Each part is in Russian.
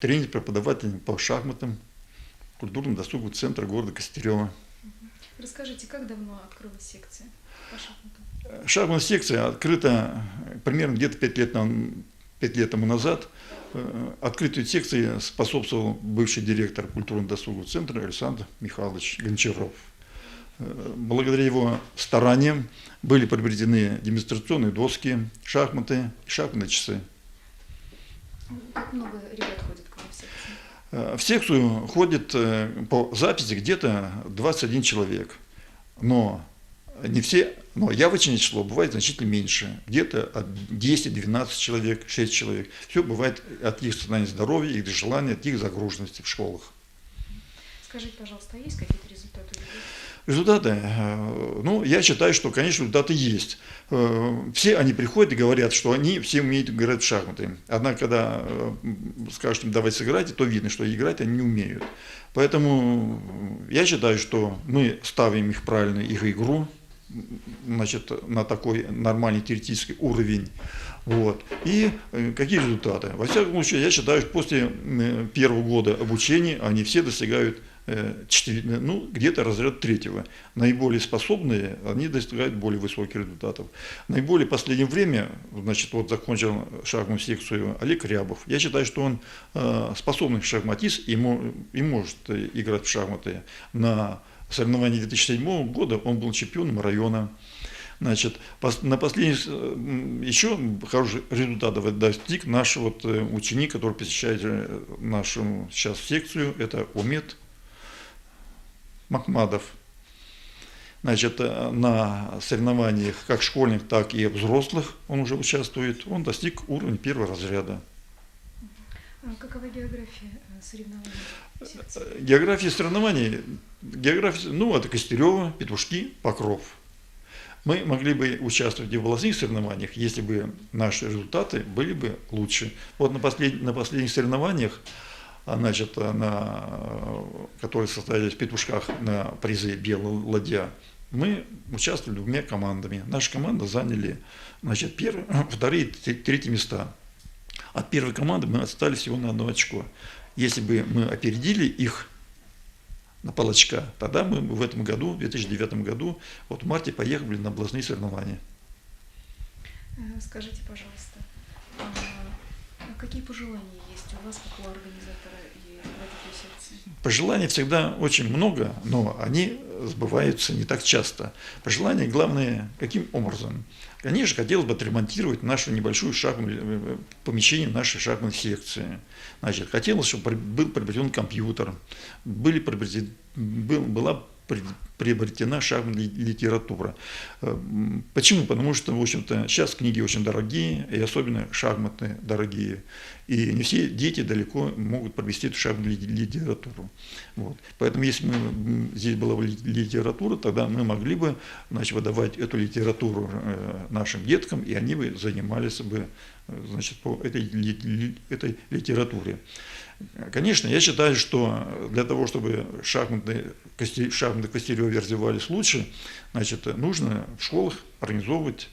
тренер, преподаватель по шахматам культурно-досугового центра города Костерева. Расскажите, как давно открылась секция по шахматам? Шахматная секция открыта примерно где-то 5 лет тому назад. Открытию секции способствовал бывший директор культурно-досугового центра Александр Михайлович Гончаров. Благодаря его стараниям были приобретены демонстрационные доски, шахматы и шахматные часы. Как много ребят ходит к вам в секцию? В секцию ходит по записи где-то 21 человек. Но не все, но явочное число бывает значительно меньше. Где-то от 10-12 человек, 6 человек. Все бывает от их состояния здоровья, их желания, от их загруженности в школах. Скажите, пожалуйста, а есть какие-то результаты у ребят? Результаты, ну, я считаю, что, конечно, результаты есть. Все они приходят и говорят, что они все умеют играть в шахматы. Однако, когда скажут им давай сыграть, то видно, что играть они не умеют. Поэтому я считаю, что мы ставим их правильно, их игру, значит, на такой нормальный теоретический уровень. Вот. И какие результаты? Во всяком случае, я считаю, что после первого года обучения они все достигают где-то разряд третьего. Наиболее способные, они достигают более высоких результатов. Наиболее в последнее время, значит, вот закончил шахматную секцию Олег Рябов. Я считаю, что он способный шахматист и может играть в шахматы. На соревновании 2007 года он был чемпионом района. Значит, на последних еще хороших результатов достиг наш вот ученик, который посещает нашу сейчас секцию, это Умет Махмадов. Значит, на соревнованиях как школьных, так и взрослых он уже участвует. Он достиг уровня первого разряда. Какова география соревнований секции? География соревнований, ну, это Костерево, Петушки, Покров. Мы могли бы участвовать и в областных соревнованиях, если бы наши результаты были бы лучше. Вот на последних соревнованиях, значит, которые состоялись в Петушках на призы «Белая ладья», мы участвовали двумя командами. Наша команда заняли, значит, вторые, третьи места. От первой команды мы отстали всего на 1 очко. Если бы мы опередили их на полочка, тогда мы в этом году, в 2009 году, вот в марте поехали на областные соревнования. Скажите, пожалуйста, какие пожелания есть у вас, как у организатора и руководителя секции? Пожеланий всегда очень много, но они сбываются не так часто. Пожелания, главное, каким образом? Конечно, хотелось бы отремонтировать нашу небольшую помещение нашей шахматной секции. Значит, хотелось, чтобы был приобретен компьютер, была приобретена шахматная литература. Почему? Потому что, в общем-то, сейчас книги очень дорогие, и особенно шахматные дорогие. И не все дети далеко могут провести эту шахматную литературу. Вот. Поэтому, если здесь была бы литература, тогда мы могли бы, значит, выдавать эту литературу нашим деткам, и они бы занимались бы, значит, по этой литературе. Конечно, я считаю, что для того, чтобы шахматы Костерева развивались лучше, значит, нужно в школах организовывать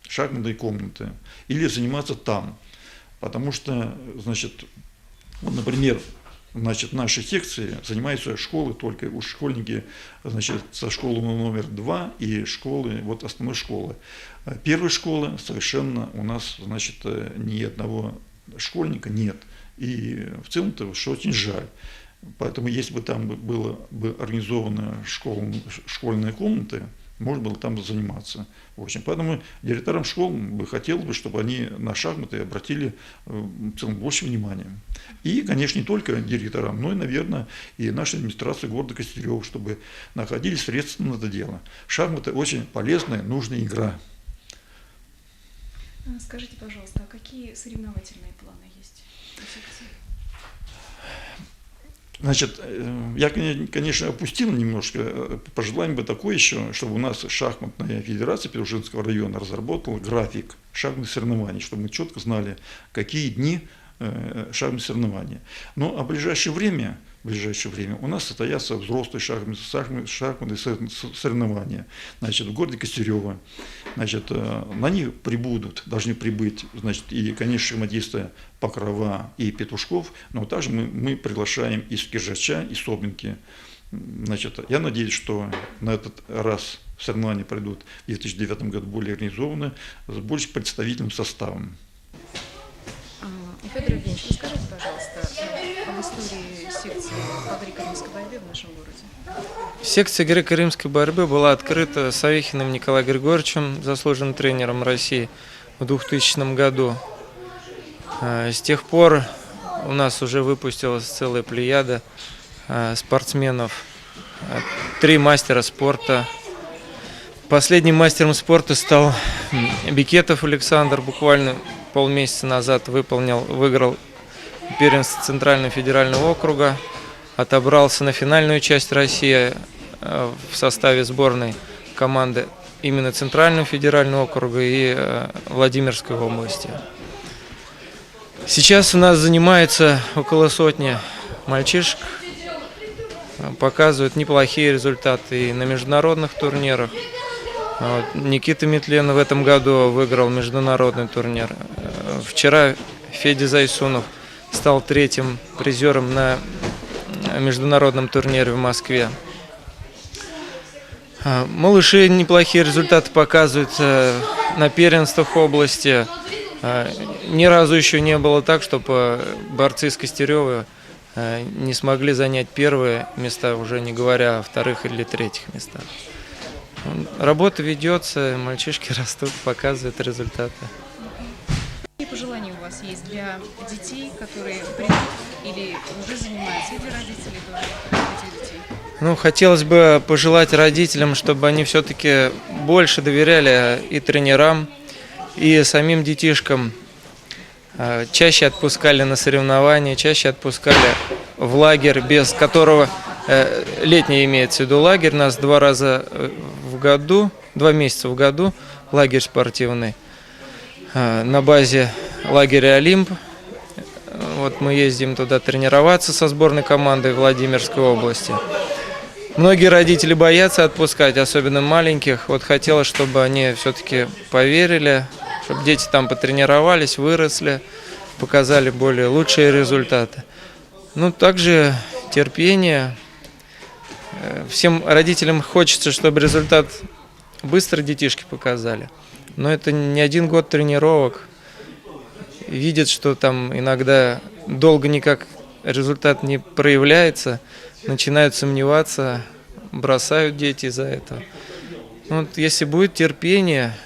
шахматные комнаты или заниматься там. Потому что, значит, вот, например, значит, нашей секции занимаются школы только уж школьники, значит, со школы номер 2 и школы, вот основной школы. Первой школы совершенно у нас, значит, ни одного школьника нет. И в целом-то, что очень жаль. Поэтому, если бы там была бы организована школьные комнаты, можно было там заниматься. В общем, поэтому директорам школ бы хотелось бы, чтобы они на шахматы обратили в целом больше внимания. И, конечно, не только директорам, но и, наверное, и нашей администрации города Костерева, чтобы находили средства на это дело. Шахматы очень полезная, нужная игра. Скажите, пожалуйста, а какие соревновательные планы есть у секции? Значит, я, конечно, опустил немножко, пожелаем бы такое еще, чтобы у нас шахматная федерация Петушинского района разработала график шахматных соревнований, чтобы мы четко знали, какие дни шахматные соревнования. Ну, а в ближайшее время у нас состоятся взрослые шахматные соревнования. Значит, в городе Костерево. Значит, на них должны прибыть, значит, и, конечно, шахматисты Покрова и Петушков, но также мы приглашаем из Киржача, из Собинки. Значит, я надеюсь, что на этот раз соревнования пройдут в 2009 году более организованно, с больше представительным составом. Федор Евгеньевич, расскажите, пожалуйста, об истории секции по греко-римской борьбе в нашем городе. Секция греко-римской борьбы была открыта Савихиным Николаем Григорьевичем, заслуженным тренером России, в 2000 году. С тех пор у нас уже выпустилась целая плеяда спортсменов, 3 мастера спорта. Последним мастером спорта стал Бекетов Александр, буквально полмесяца назад выиграл первенство Центрального федерального округа, отобрался на финальную часть России в составе сборной команды именно Центрального федерального округа и Владимирской области. Сейчас у нас занимается около сотни мальчишек, показывают неплохие результаты и на международных турнирах. Никита Метлен в этом году выиграл международный турнир. Вчера Федя Зайсунов стал 3-м призером на международном турнире в Москве. Малыши неплохие результаты показывают на первенствах области. Ни разу еще не было так, чтобы борцы из Костерева не смогли занять первые места, уже не говоря о вторых или третьих местах. Работа ведется, мальчишки растут, показывают результаты. Какие пожелания у вас есть для детей, которые придут или уже занимаются, и для родителей тоже этих детей? Хотелось бы пожелать родителям, чтобы они все-таки больше доверяли и тренерам, и самим детишкам. Чаще отпускали на соревнования, чаще отпускали в лагерь, без которого, летний имеется в виду лагерь, у нас 2 раза в году, 2 месяца в году лагерь спортивный на базе лагеря «Олимп». Вот мы ездим туда тренироваться со сборной командой Владимирской области. Многие родители боятся отпускать, особенно маленьких. Вот хотелось, чтобы они все-таки поверили, чтобы дети там потренировались, выросли, показали более лучшие результаты. Также терпение. Всем родителям хочется, чтобы результат быстро детишки показали. Но это не 1 год тренировок. Видят, что там иногда долго никак результат не проявляется, начинают сомневаться, бросают дети из-за этого. Если будет терпение,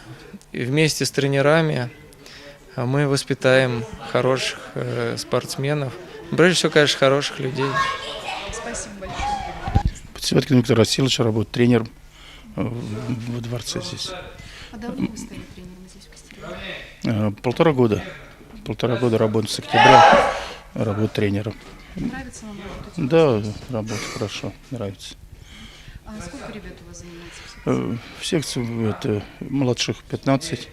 вместе с тренерами мы воспитаем хороших спортсменов. Прежде всего, конечно, хороших людей. Спасибо большое. Подсветкин Виктор Васильевич работает тренером во дворце здесь. А давно вы стали тренером здесь, в Костерево? 1,5 года. 1,5 года работаю с октября, работаю тренером. Нравится вам работать? Да, работа хорошо, нравится. А сколько ребят у вас занимается в секции? В секции это младших 15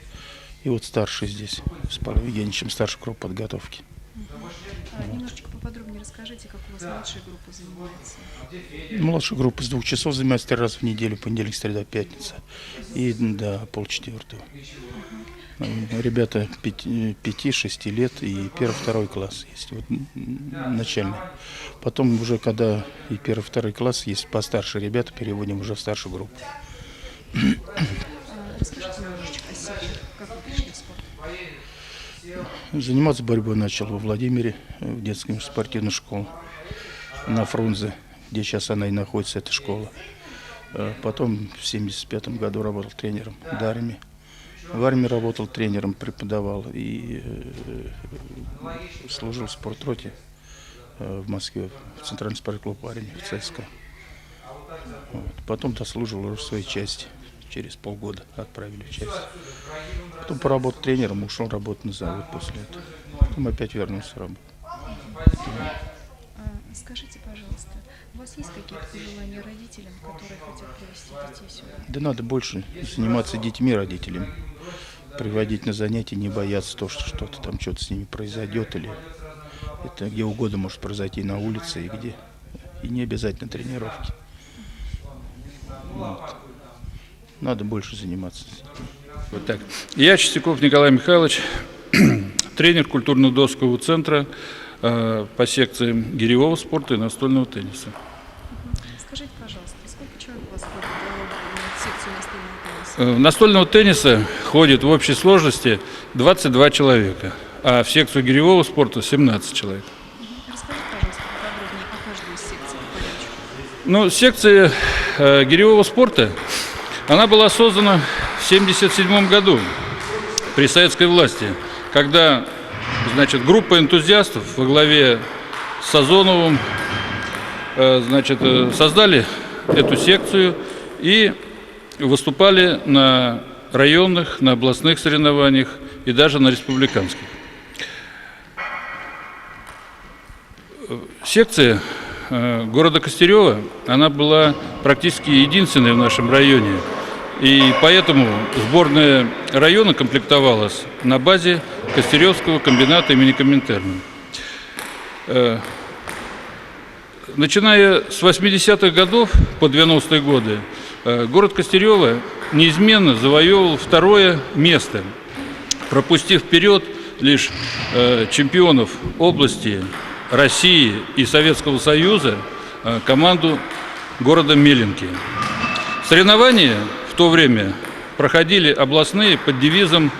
и вот старшие здесь, с Павлом Евгеньевичем, старшая группа подготовки. Немножечко поподробнее расскажите, как у вас младшая группа занимается. Младшая группа с 2 часов занимается 3 раза в неделю, понедельник, среда, пятница. И до 3:30. Ребята 5-6 лет и 1-2 класс есть, вот, начальный. Потом уже, когда и 1-2 класс есть постарше ребята, переводим уже в старшую группу. Расскажите немножечко о себе, как вы пришли в спорт. Заниматься борьбой начал во Владимире, в детской спортивной школе, на Фрунзе, где сейчас она и находится, эта школа. Потом в 1975 году работал тренером в армии. В армии работал тренером, преподавал и служил в спортроте в Москве, в Центральный спортклуб «Парень», в ЦСКА. Потом дослужил уже в своей части. Через полгода отправили в часть. Потом поработал тренером, ушел работать на завод после этого. Потом опять вернулся работать. Скажите, пожалуйста, у вас есть какие-то пожелания родителям, которые хотят привести детей сюда? Да надо больше заниматься детьми, родителями. Приводить на занятия, не бояться того, что что-то там, что-то с ними произойдет или Это где угодно может произойти, на улице и где. И не обязательно тренировки. Вот. Надо больше заниматься. Вот так. Я Чистяков Николай Михайлович, тренер культурно-доскового центра по секциям гиревого спорта и настольного тенниса. Скажите, пожалуйста, сколько человек у вас входит в секцию настольного тенниса? Настольного тенниса ходит в общей сложности 22 человека, а в секцию гиревого спорта 17 человек. Расскажите, пожалуйста, поподробнее о каждой из секций по порядку. Ну, секция гиревого спорта, она была создана в 1977 году при советской власти, когда, значит, группа энтузиастов во главе с Сазоновым, значит, создали эту секцию и выступали на районных, на областных соревнованиях и даже на республиканских. Секция города Костерева, она была практически единственной в нашем районе. И поэтому сборная района комплектовалась на базе Костеревского комбината имени Коминтерна. Начиная с 80-х годов по 90-е годы город Костерево неизменно завоевывал второе место, пропустив вперед лишь чемпионов области, России и Советского Союза, команду города Меленки. Соревнования в то время проходили областные под девизом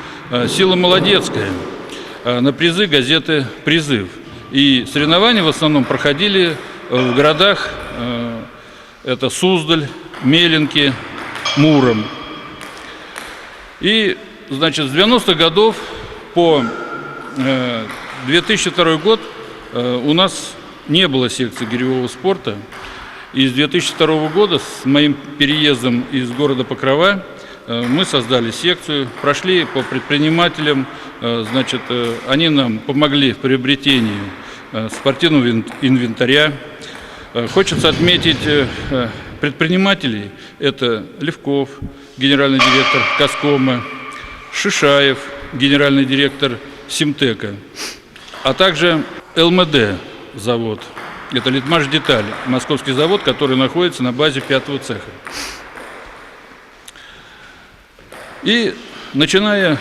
«Сила молодецкая» на призы газеты «Призыв». И соревнования в основном проходили в городах, это Суздаль, Меленки, Муром. И, значит, с 90-х годов по 2002 год у нас не было секции гиревого спорта. И с 2002 года, с моим переездом из города Покрова, мы создали секцию, прошли по предпринимателям, значит, они нам помогли в приобретении спортивного инвентаря. Хочется отметить предпринимателей. Это Левков, генеральный директор Коскома, Шишаев, генеральный директор Симтека, а также ЛМД завод. Это Литмаш Деталь, московский завод, который находится на базе 5-го цеха. И начиная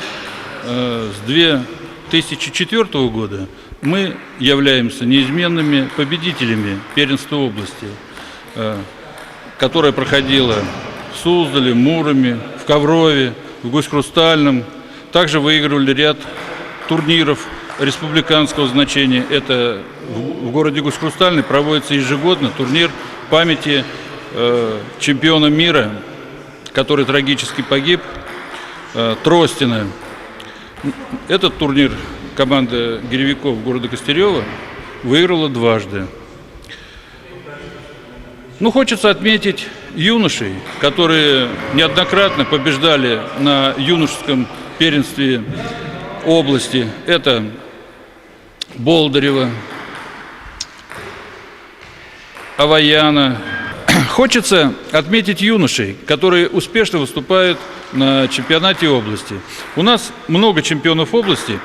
с 2004 года мы являемся неизменными победителями первенства области, которое проходило в Суздале, Муроме, в Коврове, в Гусь-Хрустальном. Также выигрывали ряд турниров республиканского значения. Это в городе Гусь-Хрустальный проводится ежегодно турнир памяти чемпиона мира, который трагически погиб, Тростина. Этот турнир команда гиревиков города Костерева выиграла дважды. Ну, хочется отметить юношей, которые неоднократно побеждали на юношеском первенстве области. Это Болдырева, Аваяна. Хочется отметить юношей, которые успешно выступают на чемпионате области. У нас много чемпионов области.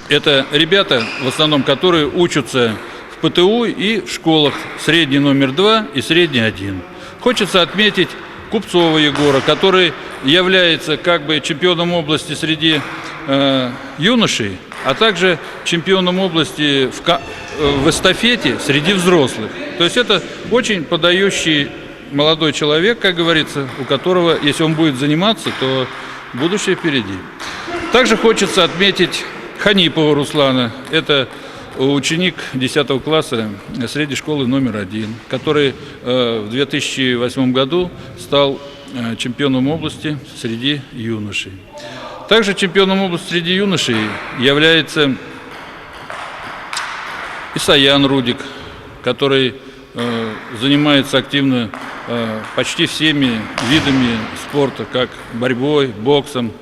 Это ребята, в основном, которые учатся в ПТУ и в школах средний номер 2 и средний 1. Хочется отметить Купцова Егора, который является как бы чемпионом области среди юношей, а также чемпионом области в эстафете среди взрослых. То есть это очень подающий молодой человек, как говорится, у которого, если он будет заниматься, то будущее впереди. Также хочется отметить Ханипова Руслана. Это ученик 10 класса средней школы номер 1, который в 2008 году стал чемпионом области среди юношей. Также чемпионом области среди юношей является Исаян Рудик, который занимается активно почти всеми видами спорта, как борьбой, боксом,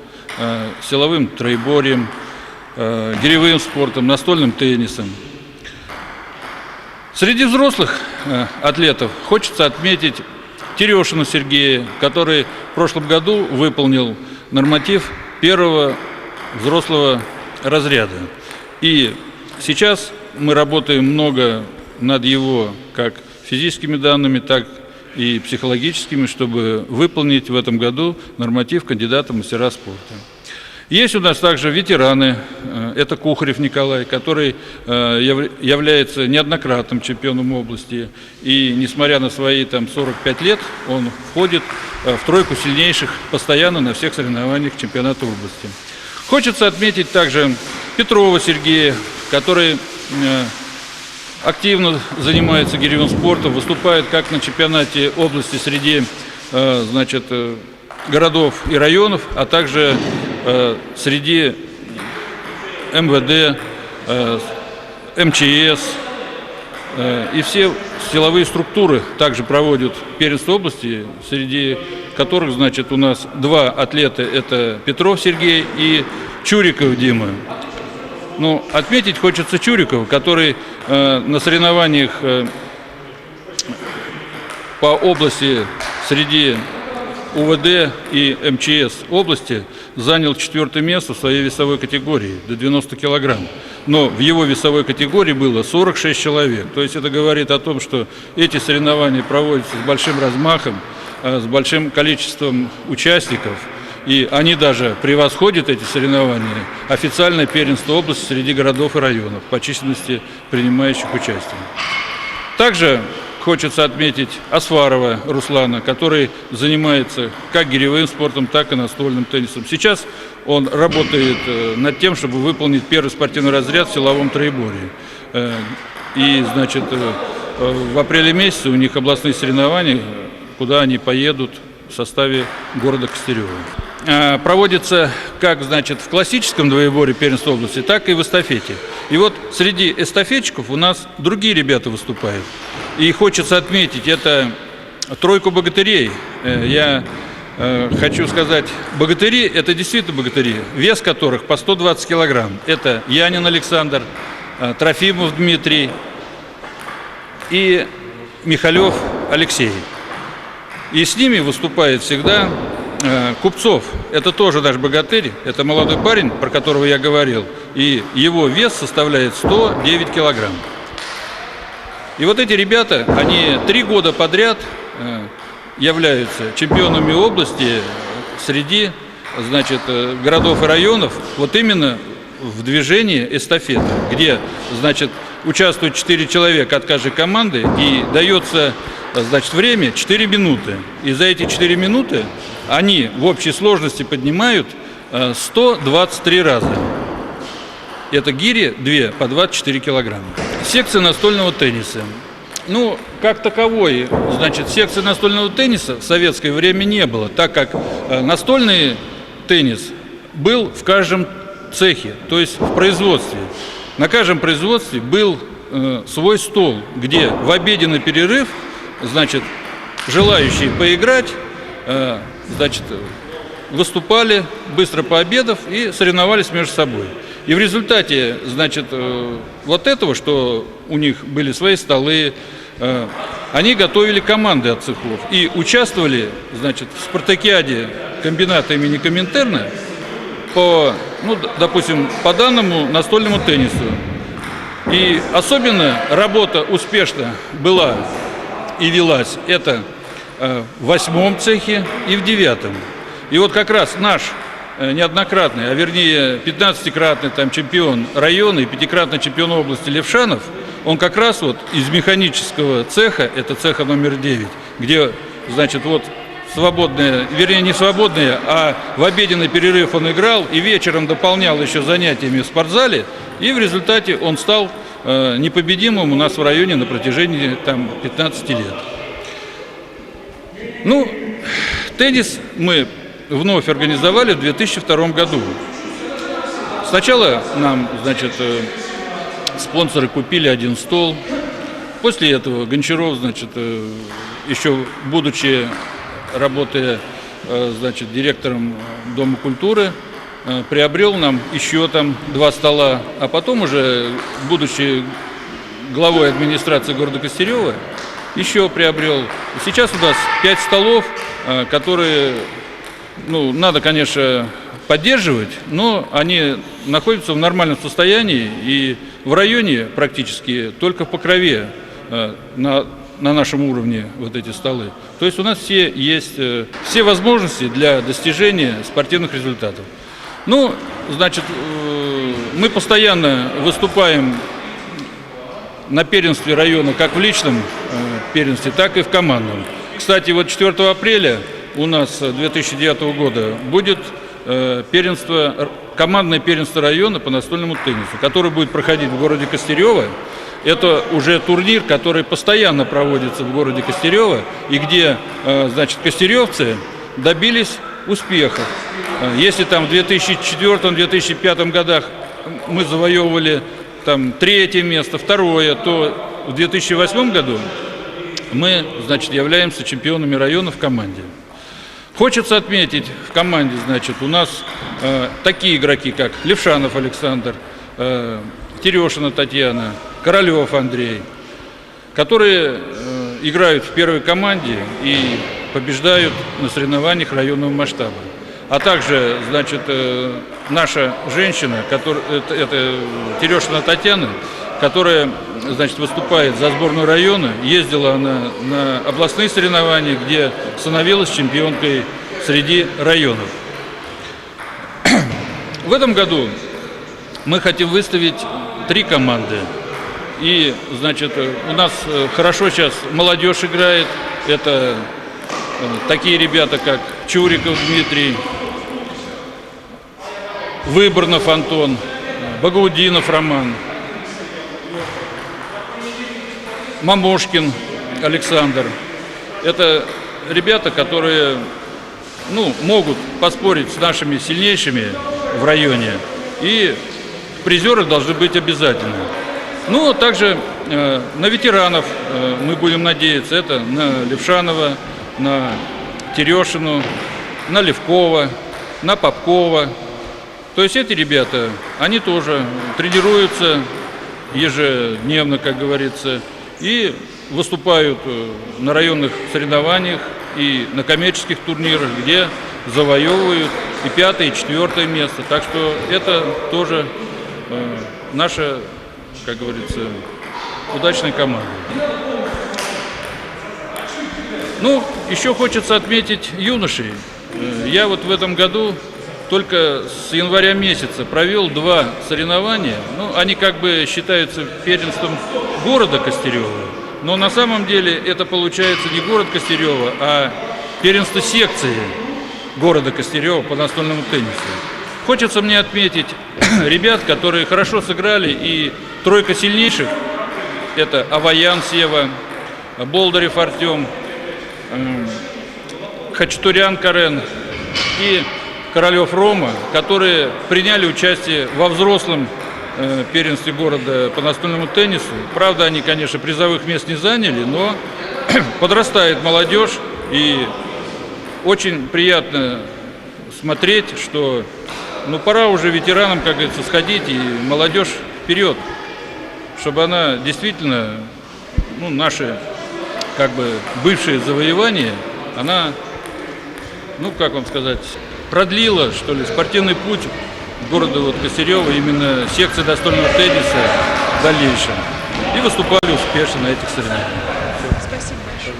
силовым троеборьем, гиревым спортом, настольным теннисом. Среди взрослых атлетов хочется отметить Терешина Сергея, который в прошлом году выполнил норматив первого взрослого разряда. И сейчас мы работаем много над его как физическими данными, так и психологическими, чтобы выполнить в этом году норматив кандидата в мастера спорта. Есть у нас также ветераны, это Кухарев Николай, который является неоднократным чемпионом области, и несмотря на свои 45 лет, он входит в тройку сильнейших постоянно на всех соревнованиях чемпионата области. Хочется отметить также Петрова Сергея, который активно занимается гиревым спортом, выступает как на чемпионате области среди городов и районов, а также среди МВД, МЧС и все силовые структуры также проводят первенство области, среди которых, у нас два атлета, это Петров Сергей и Чуриков Дима. Но отметить хочется Чурикова, который на соревнованиях по области среди УВД и МЧС области занял 4-е место в своей весовой категории, до 90 килограмм. Но в его весовой категории было 46 человек. То есть это говорит о том, что эти соревнования проводятся с большим размахом, с большим количеством участников. И они даже превосходят эти соревнования официальное первенство области среди городов и районов по численности принимающих участие. Также хочется отметить Асфарова Руслана, который занимается как гиревым спортом, так и настольным теннисом. Сейчас он работает над тем, чтобы выполнить первый спортивный разряд в силовом троеборье. И, в апреле месяце у них областные соревнования, куда они поедут в составе города Костерева. Проводится как, в классическом двоеборье первенства области, так и в эстафете. И вот среди эстафетчиков у нас другие ребята выступают. И хочется отметить, это тройку богатырей. Я хочу сказать, богатыри, это действительно богатыри, вес которых по 120 килограмм. Это Янин Александр, Трофимов Дмитрий и Михалев Алексей. И с ними выступает всегда Купцов. Это тоже наш богатырь, это молодой парень, про которого я говорил, и его вес составляет 109 килограмм. И вот эти ребята, они 3 года подряд являются чемпионами области среди, городов и районов, вот именно в движении эстафета, где, участвуют 4 человека от каждой команды, и дается, время 4 минуты. И за эти 4 минуты они в общей сложности поднимают 123 раза. Это гири 2 по 24 килограмма. Секция настольного тенниса. Как таковой, секции настольного тенниса в советское время не было, так как настольный теннис был в каждом цехе, то есть в производстве. На каждом производстве был свой стол, где в обеденный перерыв, желающие поиграть, выступали, быстро пообедав, и соревновались между собой. И в результате, вот этого, что у них были свои столы, они готовили команды от цехов и участвовали, в спартакиаде комбината имени Коминтерна по данному настольному теннису. И особенно работа успешно была и велась это в 8-м цехе и в 9-м. И вот как раз наш неоднократный, а вернее 15-кратный чемпион района и 5-кратный чемпион области Левшанов, он как раз из механического цеха, это цеха номер 9, где, свободное, вернее не свободное, а в обеденный перерыв он играл и вечером дополнял еще занятиями в спортзале, и в результате он стал непобедимым у нас в районе на протяжении 15 лет. Теннис мы вновь организовали в 2002 году. Сначала нам, спонсоры купили 1 стол. После этого Гончаров, еще будучи, работая, директором Дома культуры, приобрел нам еще 2 стола, а потом уже, будучи главой администрации города Костерева, еще приобрел. Сейчас у нас 5 столов, которые, надо, конечно, поддерживать, но они находятся в нормальном состоянии и в районе практически только в Покрове на нашем уровне вот эти столы. То есть у нас есть все возможности для достижения спортивных результатов. Ну, значит, мы постоянно выступаем на первенстве района как в личном первенстве, так и в командном. Кстати, вот 4 апреля у нас 2009 года будет командное первенство района по настольному теннису, которое будет проходить в городе Костерево. Это уже турнир, который постоянно проводится в городе Костерево, и где, значит, костеревцы добились успехов. Если там в 2004-2005 годах мы завоевывали там 3-е место, 2-е, то в 2008 году мы, значит, являемся чемпионами района в команде. Хочется отметить в команде, значит, у нас такие игроки, как Левшанов Александр, Терешина Татьяна, Королев Андрей, которые играют в первой команде и побеждают на соревнованиях районного масштаба. А также, значит, наша женщина, это Терешина Татьяна, которая, значит, выступает за сборную района, ездила она на областные соревнования, где становилась чемпионкой среди районов. В этом году мы хотим выставить 3 команды. И, значит, у нас хорошо сейчас молодежь играет. Это такие ребята, как Чуриков Дмитрий, Выборнов Антон, Багаудинов Роман, Мамошкин Александр. Это ребята, которые, ну, могут поспорить с нашими сильнейшими в районе. И призеры должны быть обязательно. Ну, также на ветеранов мы будем надеяться. Это на Левшанова, на Терешину, на Левкова, на Попкова. То есть эти ребята, они тоже тренируются ежедневно, как говорится, и выступают на районных соревнованиях и на коммерческих турнирах, где завоевывают и 5-е, и 4-е место. Так что это тоже наша, как говорится, удачная команда. Ну, еще хочется отметить юношей. Я вот в этом году только с января месяца провел 2 соревнования. Ну, они как бы считаются первенством города Костерева, но на самом деле это получается не город Костерева, а первенство секции города Костерева по настольному теннису. Хочется мне отметить ребят, которые хорошо сыграли, и 3 сильнейших – это Аваян Сева, Болдырев Артем, Хачатурян Карен и Королев Рома, которые приняли участие во взрослом первенстве города по настольному теннису. Правда, они, конечно, призовых мест не заняли, но подрастает молодежь, и очень приятно смотреть, что пора уже ветеранам, как говорится, сходить, и молодежь вперед, чтобы она действительно, наши как бы бывшие завоевания, она, как вам сказать, продлила, что ли, спортивный путь города Костерева, именно секции настольного тенниса в дальнейшем. И выступали успешно на этих соревнованиях. Спасибо большое.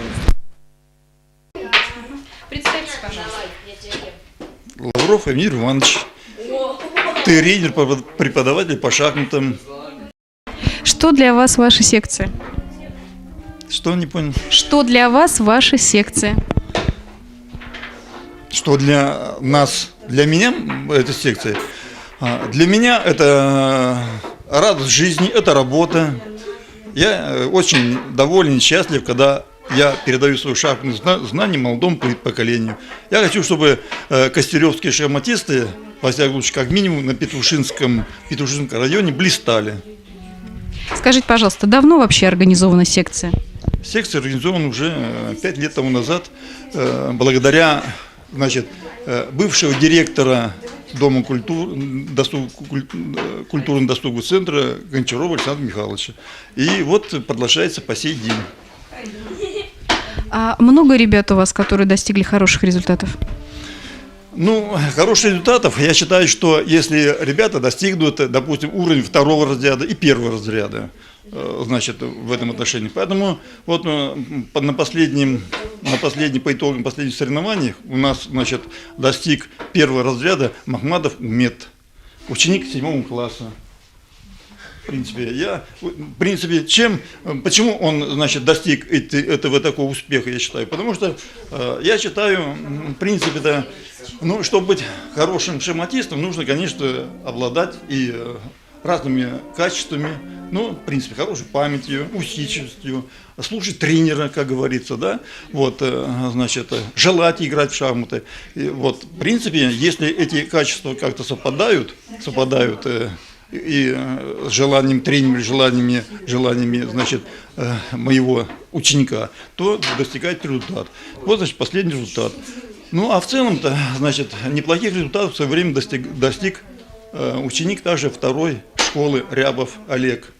Представьтесь, пожалуйста. Лавров Эмир Иванович, тренер, преподаватель по шахматам. Что для вас ваша секция? Что, не понял? Что для вас ваша секция? Что для нас, для меня эта секция? Для меня это радость жизни, это работа. Я очень доволен и счастлив, когда я передаю свои шахматные знания молодому поколению. Я хочу, чтобы костеревские шахматисты, во всяком случае, как минимум на Петушинском районе, блистали. Скажите, пожалуйста, давно вообще организована секция? Секция организована уже 5 лет тому назад, благодаря, бывшего директора Дома культурно-досугового центра Гончарова Александра Михайловича. И вот продолжается по сей день. А много ребят у вас, которые достигли хороших результатов? Ну, хороших результатов, я считаю, что если ребята достигнут, допустим, уровень второго разряда и первого разряда, значит, в этом отношении. Поэтому вот по итогам последних соревнований у нас, значит, достиг первого разряда Махмадов Умет, ученик 7 класса. В принципе, почему он, значит, достиг этого такого успеха, я считаю? Потому что я считаю, в принципе, да, ну, чтобы быть хорошим шахматистом, нужно, конечно, обладать и разными качествами, ну, в принципе, хорошей памятью, усидчивостью, слушать тренера, как говорится, да, вот, значит, желать играть в шахматы. И вот, в принципе, если эти качества как-то совпадают и с желанием тренера, желаниями, значит, моего ученика, то достигает результат. Вот, значит, последний результат. Ну, а в целом-то, значит, неплохих результатов в свое время достиг ученик также второй школы Рябов Олег.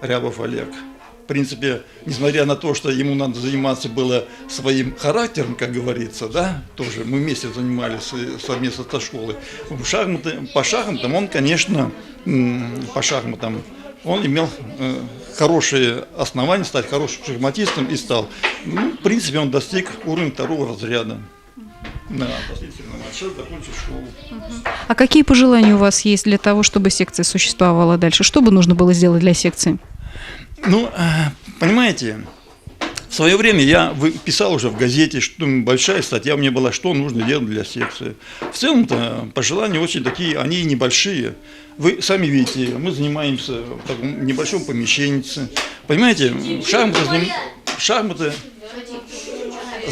В принципе, несмотря на то, что ему надо заниматься было своим характером, как говорится, да, тоже мы вместе занимались совместно со школой. По шахматам он, конечно, он имел хорошие основания стать хорошим шахматистом и стал. Ну, в принципе, он достиг уровня второго разряда. Да, сейчас закончил школу. А какие пожелания у вас есть для того, чтобы секция существовала дальше? Что бы нужно было сделать для секции? Ну, понимаете, в свое время я писал уже в газете, что большая статья у меня была, что нужно делать для секции. В целом-то пожелания очень такие, они небольшие. Вы сами видите, мы занимаемся в таком небольшом помещении. Понимаете, шахматы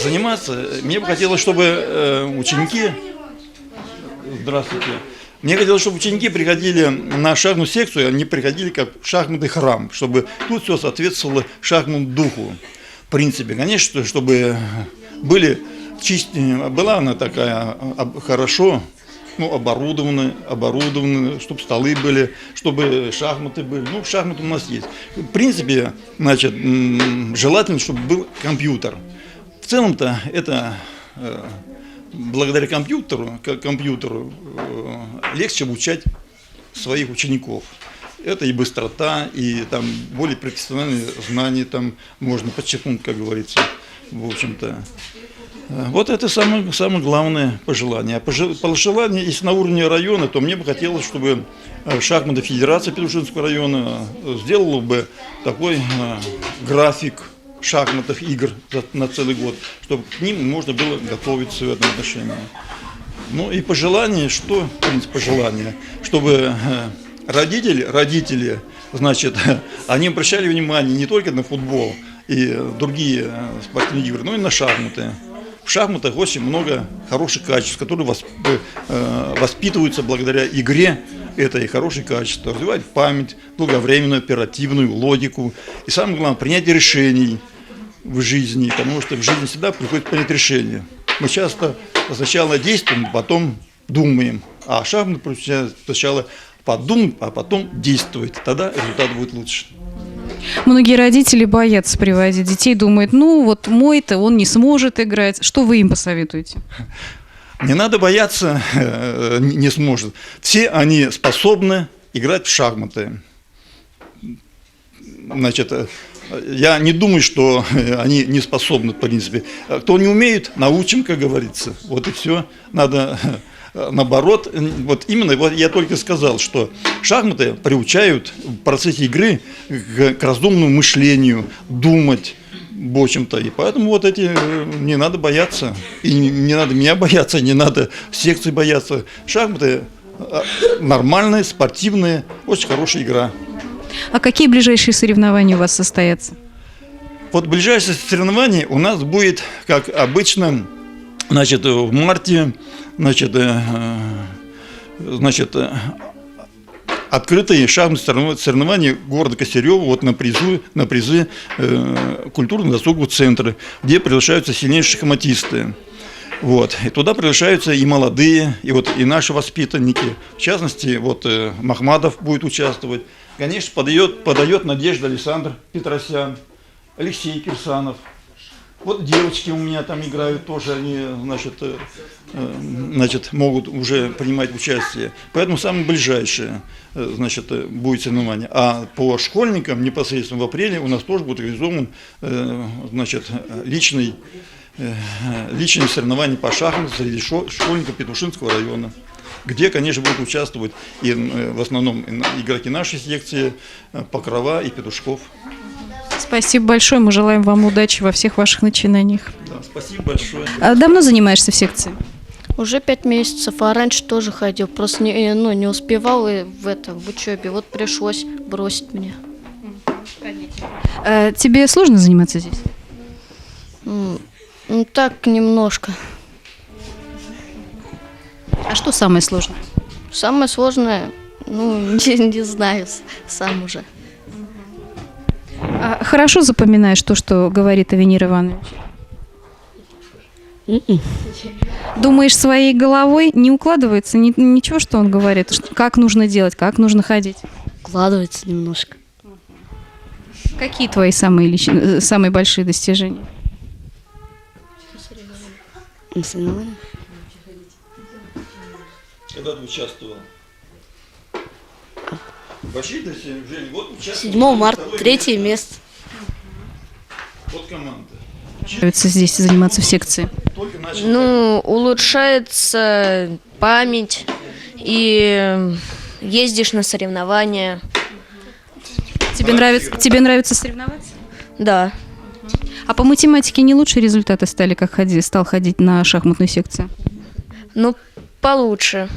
заниматься, мне бы хотелось, чтобы ученики, здравствуйте, мне хотелось, чтобы ученики приходили на шахматную секцию, они приходили как в шахматный храм, чтобы тут все соответствовало шахматному духу. В принципе, конечно, чтобы была она такая хорошо, ну, оборудованы, чтобы столы были, чтобы шахматы были. Ну, шахматы у нас есть. В принципе, значит, желательно, чтобы был компьютер. В целом-то это благодаря компьютеру легче обучать своих учеников. Это и быстрота, и там более профессиональные знания там можно подчеркнуть, как говорится, в общем-то. Вот это самое главное пожелание. А пожелание, если на уровне района, то мне бы хотелось, чтобы шахматная федерация Петушинского района сделала бы такой график шахматных игр на целый год, чтобы к ним можно было готовиться в этом отношении. Ну и пожелание, что, в принципе, пожелание, чтобы родители, значит, они обращали внимание не только на футбол и другие спортивные игры, но и на шахматы. В шахматах очень много хороших качеств, которые воспитываются благодаря игре. Это и хорошие качества, развивать память, долговременную, оперативную логику. И самое главное, принятие решений в жизни, потому что в жизни всегда приходится принять решение. Мы часто сначала действуем, потом думаем, а шахматы сначала подумать, а потом действовать. Тогда результат будет лучше. Многие родители боятся приводить детей, думают, ну вот мой-то он не сможет играть. Что вы им посоветуете? Не надо бояться, не сможет. Все они способны играть в шахматы. Значит, я не думаю, что они не способны, в принципе. Кто не умеет, научим, как говорится. Вот и все. Надо наоборот. Вот именно вот я только сказал, что шахматы приучают в процессе игры к разумному мышлению, думать. В общем-то, и поэтому вот не надо бояться, и не надо меня бояться, не надо секции бояться. Шахматы нормальные, спортивные, очень хорошая игра. А какие ближайшие соревнования у вас состоятся? Вот ближайшее соревнование у нас будет, как обычно, значит, в марте, значит, открытые шахматные соревнования города Костерева вот на призы культурно-досугового центра, где приглашаются сильнейшие шахматисты. Вот. И туда приглашаются и молодые, и наши воспитанники. В частности, вот Махмадов будет участвовать. Конечно, подает Надежда Александр Петросян, Алексей Кирсанов. Вот девочки у меня там играют тоже, они, значит, могут уже принимать участие. Поэтому самое ближайшее, значит, будет соревнование. А по школьникам непосредственно в апреле у нас тоже будет реализован, значит, личные соревнования по шахматам среди школьников Петушинского района, где, конечно, будут участвовать и в основном игроки нашей секции, Покрова и Петушков. Спасибо большое. Мы желаем вам удачи во всех ваших начинаниях. Да, спасибо большое. А давно занимаешься в секции? Уже 5 месяцев, а раньше тоже ходил, просто не успевал и в учебе. Вот пришлось бросить меня. Тебе сложно заниматься здесь? Ну, так, немножко. А что самое сложное? Самое сложное, не знаю, сам уже. А хорошо запоминаешь то, что говорит Авенир Иванович? Думаешь своей головой, не укладывается ничего, что он говорит? Как нужно делать, как нужно ходить? Укладывается немножко. Какие твои самые большие достижения? На соревнованиях. Когда ты участвовал? Большие достижения, вот участвовал. 7 марта, 3 место. Вот команда. Нравится здесь заниматься в секции? Только начал. Улучшается память и ездишь на соревнования. Тебе нравится соревноваться? Да. А по математике не лучшие результаты стали, как стал ходить на шахматную секцию? Ну, получше.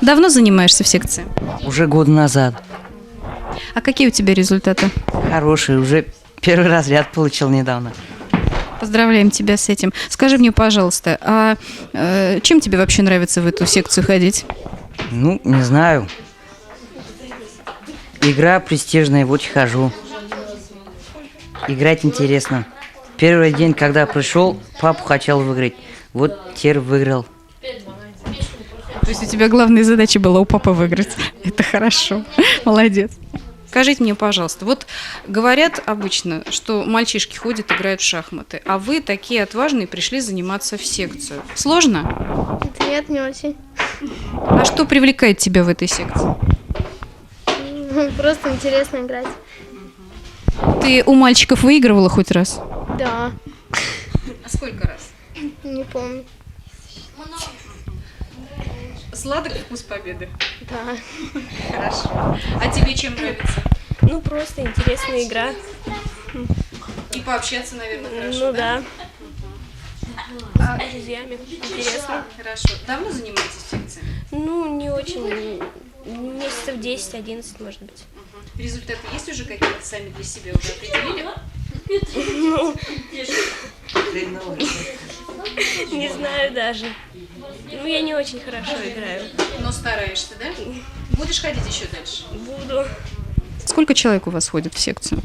Давно занимаешься в секции? Уже год назад. А какие у тебя результаты? Хороший, уже первый разряд получил недавно. Поздравляем тебя с этим. Скажи мне, пожалуйста, а чем тебе вообще нравится в эту секцию ходить? Ну, не знаю. Игра престижная, вот и хожу. Играть интересно. Первый день, когда пришел, папу хотел выиграть. Вот теперь выиграл. То есть у тебя главная задача была у папы выиграть. Это хорошо. Молодец. Скажите мне, пожалуйста, вот говорят обычно, что мальчишки ходят, играют в шахматы, а вы такие отважные пришли заниматься в секцию. Сложно? Нет, не очень. А что привлекает тебя в этой секции? Просто интересно играть. Ты у мальчиков выигрывала хоть раз? Да, А сколько раз? не помню. Сладок вкус победы. Да. Хорошо. А тебе чем нравится? Ну, просто интересная игра. И пообщаться, наверное, хорошо. Ну да. С друзьями. Интересно. Хорошо. Давно занимаетесь секциями? Ну, не очень. Месяцев 10-11, может быть. Результаты есть уже какие-то сами для себя уже определили? Не знаю даже. Ну, я не очень хорошо играю. Но стараешься, да? Будешь ходить еще дальше? Буду. Сколько человек у вас ходит в секцию?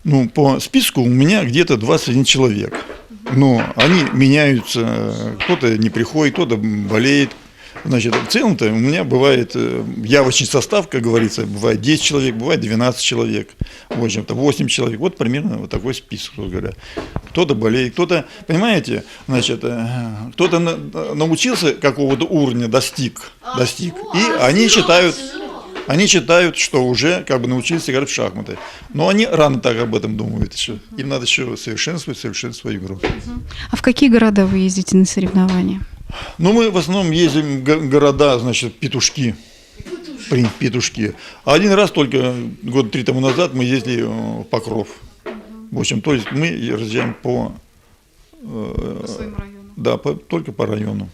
Ну, по списку у меня где-то 21 человек. Но они меняются, кто-то не приходит, кто-то болеет. Значит, в целом-то у меня бывает явочный состав, как говорится, бывает 10 человек, бывает 12 человек, в общем-то 8 человек. Вот примерно вот такой список, говоря. Кто-то болеет, кто-то, понимаете, значит, кто-то научился какого-то уровня, достиг. И они считают, что уже как бы научились играть в шахматы. Но они рано так об этом думают еще. Им надо еще совершенствовать игру. А в какие города вы ездите на соревнования? Ну, мы в основном ездим в города, значит, Петушки. А один раз только, года 3 тому назад, мы ездили в Покров. В общем, то есть мы разъезжаем по своим районам? Да, только по району.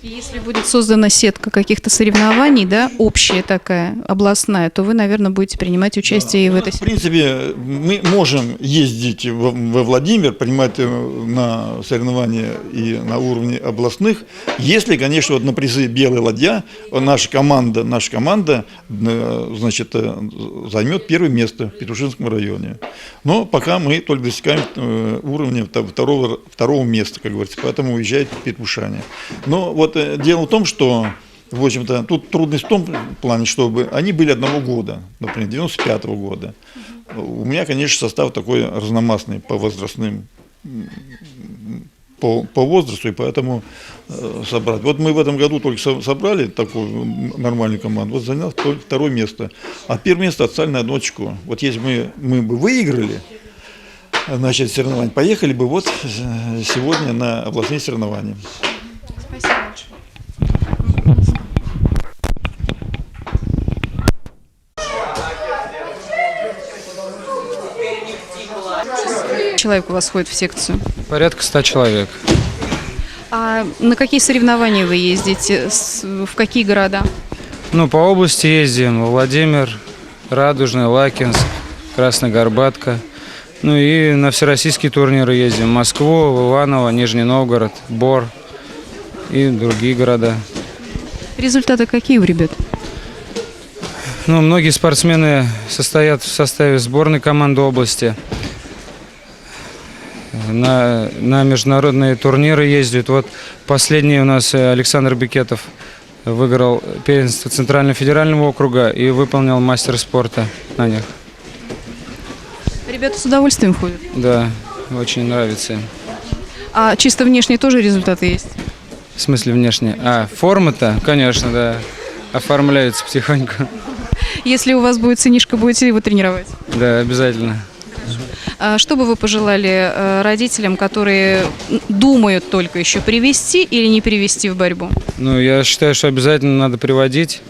И если будет создана сетка каких-то соревнований, да, общая такая, областная, то вы, наверное, будете принимать участие и в этой В сетке. принципе, мы можем ездить во Владимир, принимать на соревнования и на уровне областных, если, конечно, вот на призы «Белая ладья» наша команда, значит, займет первое место в Петушинском районе. Но пока мы только достигаем уровня второго места, как говорится, поэтому уезжает петушане. Но вот дело в том, что В общем-то, тут трудность в том плане, чтобы они были одного года, например, 95-го года. У меня, конечно, состав такой разномастный по возрастным, по возрасту, и поэтому собрать. Вот мы в этом году только собрали такую нормальную команду, вот занял только второе место, а первое место отстали на 1 очко. Вот если мы бы выиграли, значит, соревнования, поехали бы вот сегодня на областные соревнования. Спасибо большое. Человек у вас ходит в секцию. Порядка 100 человек. А на какие соревнования вы ездите? В какие города? Ну, по области ездим. Владимир, Радужный, Лакинск, Красногорбатка. Ну и на всероссийские турниры ездим. В Москву, в Иваново, Нижний Новгород, Бор и другие города. Результаты какие у ребят? Ну, многие спортсмены состоят в составе сборной команды области. На международные турниры ездят. Вот последний у нас Александр Бекетов выиграл первенство Центрального федерального округа и выполнил мастер спорта на них. Ребята с удовольствием ходят. Да, очень нравится им. А чисто внешне тоже результаты есть? В смысле внешне? Форма-то, конечно, да, оформляется потихоньку. Если у вас будет сынишка, будете его тренировать? Да, обязательно. А что бы вы пожелали родителям, которые думают только еще привести или не привести в борьбу? Ну, я считаю, что обязательно надо приводить,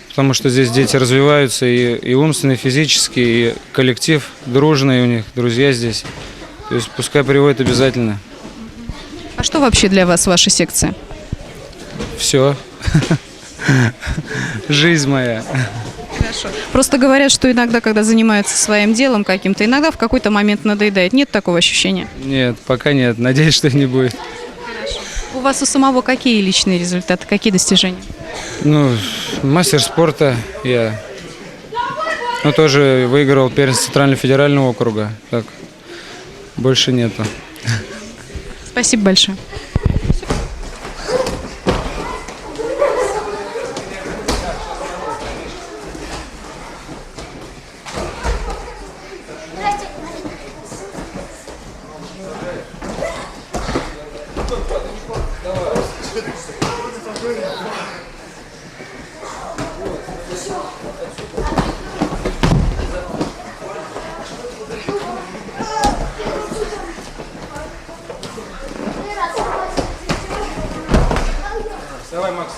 потому что здесь дети развиваются и умственно, и физически, и коллектив дружный у них, друзья здесь. То есть пускай приводят обязательно. А что вообще для вас ваша секция? Все. Жизнь моя. Хорошо. Просто говорят, что иногда, когда занимаются своим делом каким-то, иногда в какой-то момент надоедает. Нет такого ощущения? Нет, пока нет. Надеюсь, что не будет. У вас у самого какие личные результаты, какие достижения? Ну, мастер спорта я. Ну, тоже выиграл первенство Центрального федерального округа. Так, больше нету. Спасибо большое. Давай, Макс.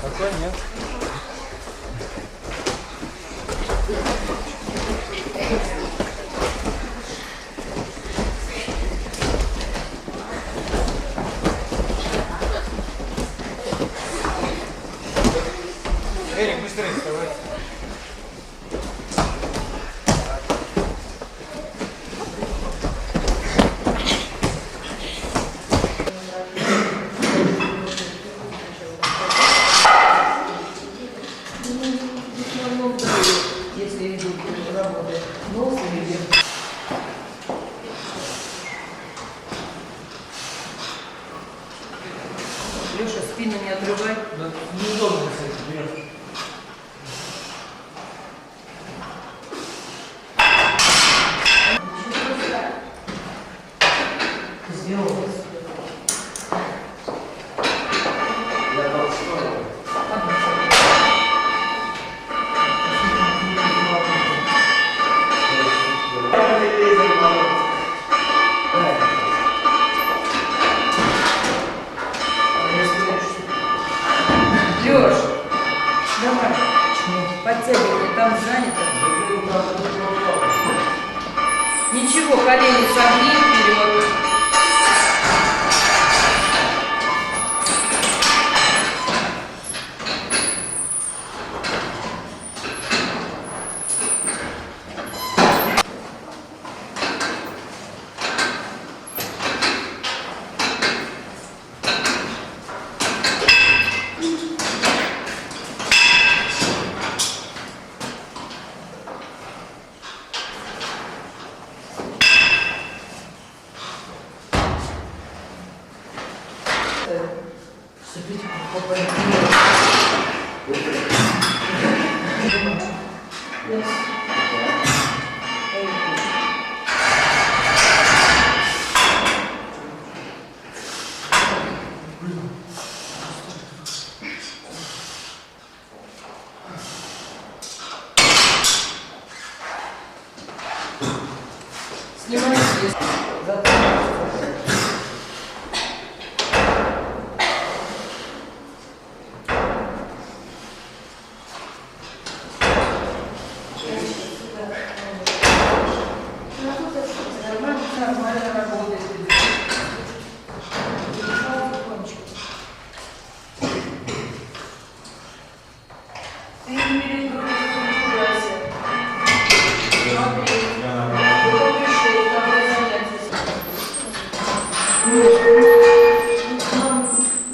Такой нет. Эрик, быстрее вставай. Леша, спину не отрывай. Неудобно, кстати, Сделал. Леш, давай, подтягивай, там занято. Ничего, колени согни вперед. Снимайте.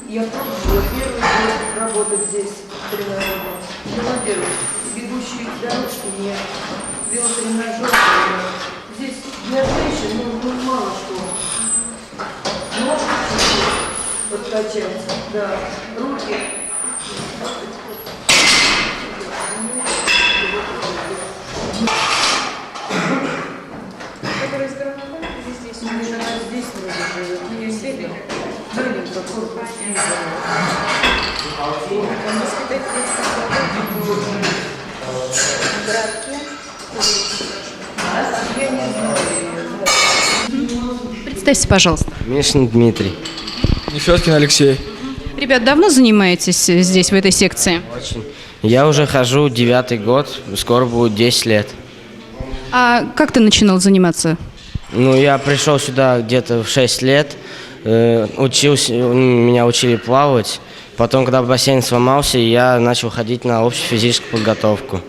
Я пробовала первый год работать здесь тренажером. Ну, во-первых, бегущие дорожки нет, велотренажер нет. Здесь для женщин ну, мало что. Ножки чуть-чуть подкачать, да, руки. Которая сторона здесь, она здесь вроде живет. Ее сели. Маленькая корпус, не Представьте, пожалуйста. Мишин Дмитрий. Нефедкин Алексей. Ребят, давно занимаетесь здесь, в этой секции? Очень. Я уже хожу 9-й год, скоро будет 10 лет. А как ты начинал заниматься? Ну, я пришел сюда где-то в 6 лет, учился, меня учили плавать. Потом, когда бассейн сломался, я начал ходить на общую физическую подготовку.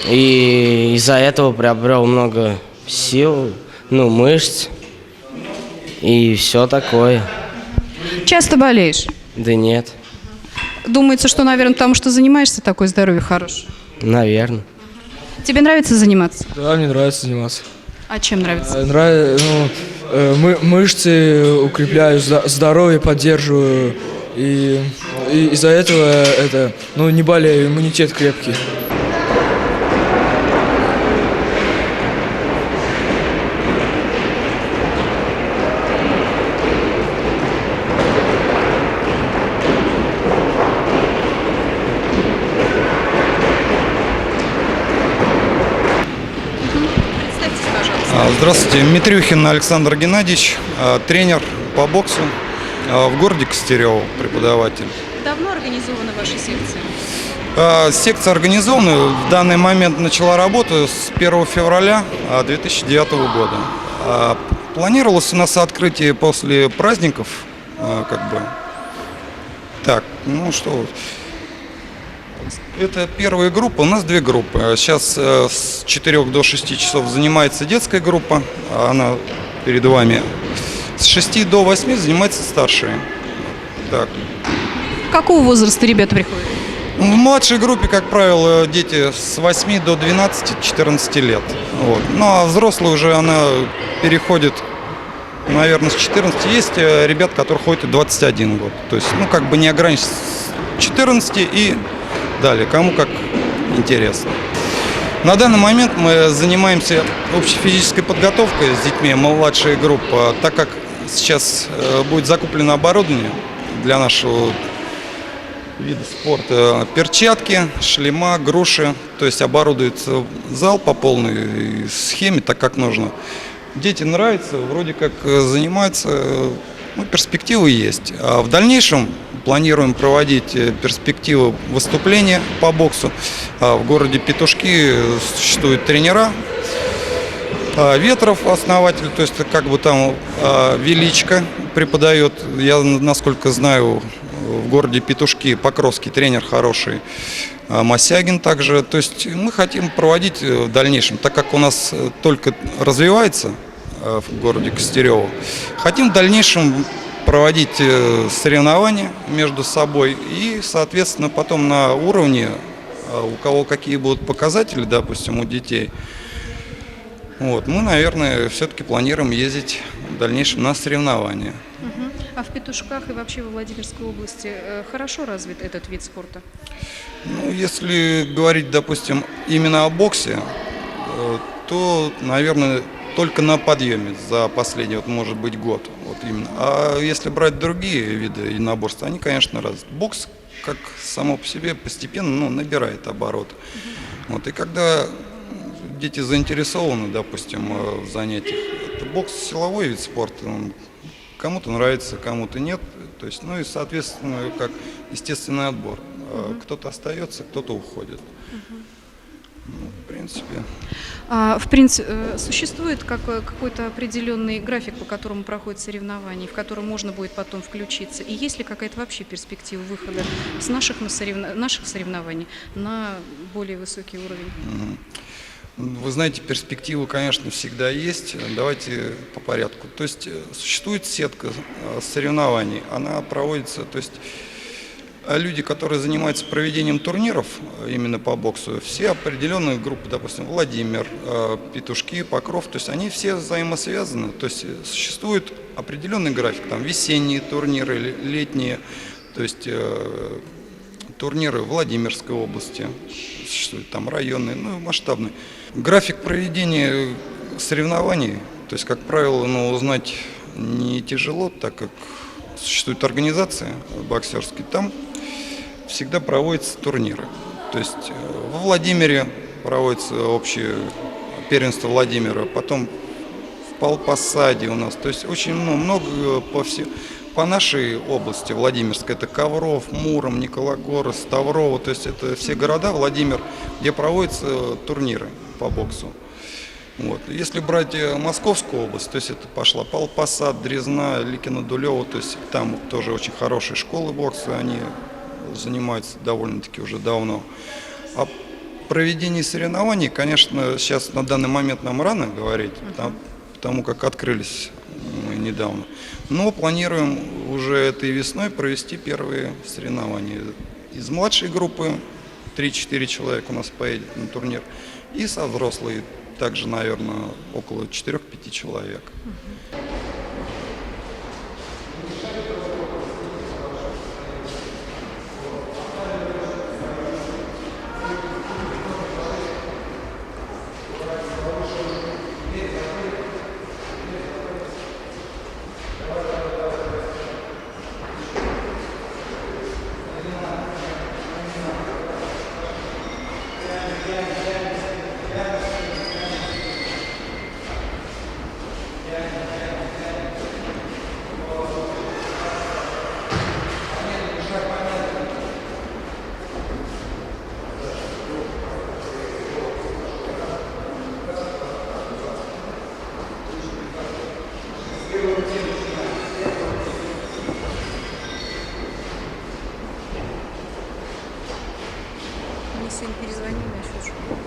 И из-за этого приобрел много сил, мышц и все такое. Часто болеешь? Да нет, Думается, что, наверное, потому что занимаешься, такое здоровье хорошее. наверное. Тебе нравится заниматься? Да, мне нравится заниматься. А чем нравится? Мышцы укрепляю, здоровье поддерживаю. И из-за этого не болею, иммунитет крепкий. Представьтесь, пожалуйста. Здравствуйте, Митрюхин Александр Геннадьевич, тренер по боксу в городе Костерево, преподаватель. Давно организована ваша секция? Секция организована, в данный момент начала работу с 1 февраля 2009 года. Планировалось у нас открытие после праздников, Так, что... Это первая группа, у нас две группы. Сейчас с 4 до 6 часов занимается детская группа, она перед вами. С 6 до 8 занимаются старшие. Так. Какого возраста ребята приходят? В младшей группе, как правило, дети с 8 до 12-14 лет. Вот. Ну а взрослые уже она переходит, наверное, с 14. Есть ребят, которые ходят и 21 год. То есть, не ограничено с 14 и далее, кому как интересно. На данный момент мы занимаемся общей физической подготовкой с детьми, младшая группа, так как сейчас будет закуплено оборудование для нашего вида спорта, перчатки, шлема, груши, то есть оборудуется зал по полной схеме, так как нужно. Дети нравятся, вроде как занимаются, перспективы есть. А в дальнейшем планируем проводить перспективы выступления по боксу. В городе Петушки существуют тренера. Ветров основатель, то есть там Величко преподает. Я, насколько знаю, в городе Петушки Покровский тренер хороший. Мосягин также. То есть мы хотим проводить в дальнейшем, так как у нас только развивается в городе Костерево, хотим в дальнейшем проводить соревнования между собой и, соответственно, потом на уровне, у кого какие будут показатели, допустим, у детей, мы, наверное, все-таки планируем ездить в дальнейшем на соревнования. А в Петушках и вообще во Владимирской области хорошо развит этот вид спорта? Если говорить, допустим, именно о боксе, то, наверное, только на подъеме за последний, может быть, год. Именно. А если брать другие виды единоборства, они, конечно, развиты. Бокс, как само по себе, постепенно набирает обороты. И когда дети заинтересованы, допустим, в занятиях. Это бокс силовой вид спорта. Он кому-то нравится, кому-то нет. То есть, ну и, соответственно, как естественный отбор. Кто-то остается, кто-то уходит. Ну, в принципе. В принципе, существует какой-то определенный график, по которому проходят соревнования, в котором можно будет потом включиться? И есть ли какая-то вообще перспектива выхода с наших соревнований на более высокий уровень? Вы знаете, перспективы, конечно, всегда есть. Давайте по порядку. То есть существует сетка соревнований, она проводится, то есть люди, которые занимаются проведением турниров именно по боксу, все определенные группы, допустим, Владимир, Петушки, Покров, то есть они все взаимосвязаны, то есть существует определенный график, там весенние турниры, летние, то есть турниры в Владимирской области, существуют там районные, ну и масштабные. График проведения соревнований, то есть, как правило, узнать не тяжело, так как существует организация боксерские, там всегда проводятся турниры. То есть во Владимире проводится общее первенство Владимира, потом в Палпасаде у нас. То есть очень много по нашей области Владимирской. Это Ковров, Муром, Никологоры, Ставрово. То есть это все города Владимир, где проводятся турниры по боксу. Вот. Если брать Московскую область, то есть это пошла Палпасад, Дрезна, Ликино-Дулево, то есть там тоже очень хорошие школы бокса, они занимаются довольно-таки уже давно. О проведении соревнований, конечно, сейчас на данный момент нам рано говорить, потому как открылись мы недавно. Но планируем уже этой весной провести первые соревнования. Из младшей группы 3-4 человека у нас поедет на турнир, и со взрослой также, наверное, около 4-5 человек. Мне сын перезвонил насчет школы.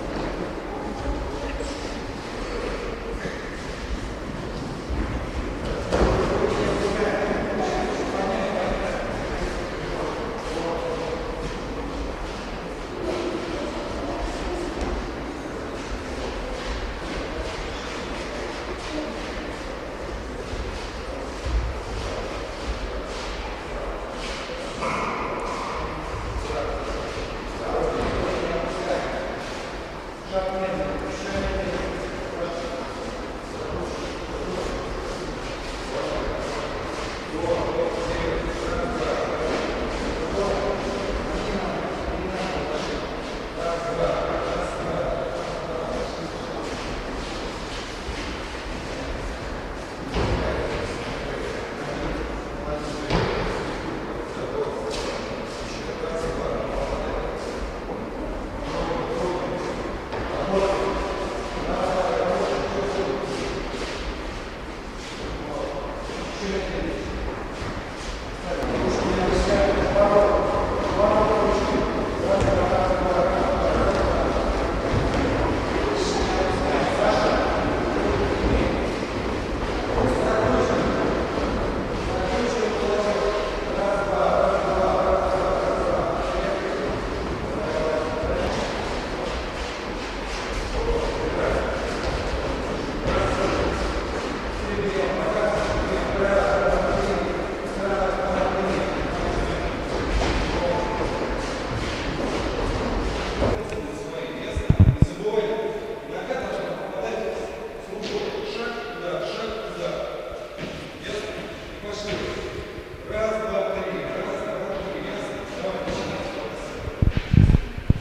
Шаг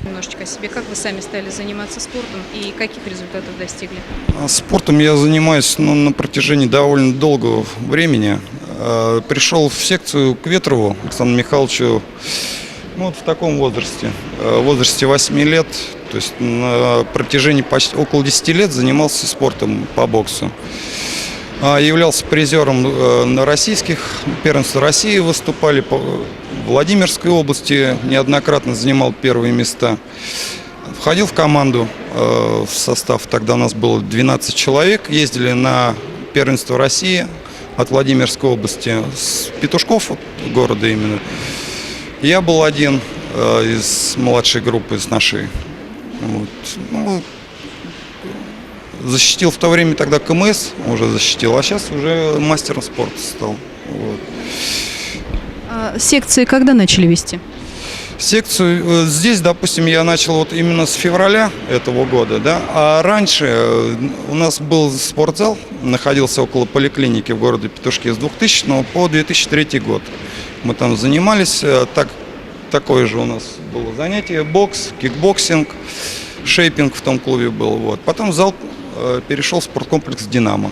Немножечко о себе. Как вы сами стали заниматься спортом и каких результатов достигли? Спортом я занимаюсь на протяжении довольно долгого времени. Пришел в секцию к Ветрову Александру Михайловичу вот в таком возрасте, в возрасте 8 лет. То есть на протяжении почти около 10 лет занимался спортом по боксу. Являлся призером на российских первенствах России, выступали по Владимирской области, неоднократно занимал первые места. Входил в команду, в состав тогда у нас было 12 человек, ездили на первенство России от Владимирской области, с Петушков города именно. Я был один из младшей группы, из нашей. Вот. Ну, защитил в то время тогда КМС, уже защитил, а сейчас уже мастером спорта стал. Вот. Секции когда начали вести? Секцию здесь, допустим, я начал вот именно с февраля этого года, да, а раньше у нас был спортзал, находился около поликлиники в городе Петушки с 2000 по 2003 год. Мы там занимались, такое же у нас было занятие, бокс, кикбоксинг, шейпинг в том клубе был. Вот. Потом в зал перешел в спорткомплекс «Динамо».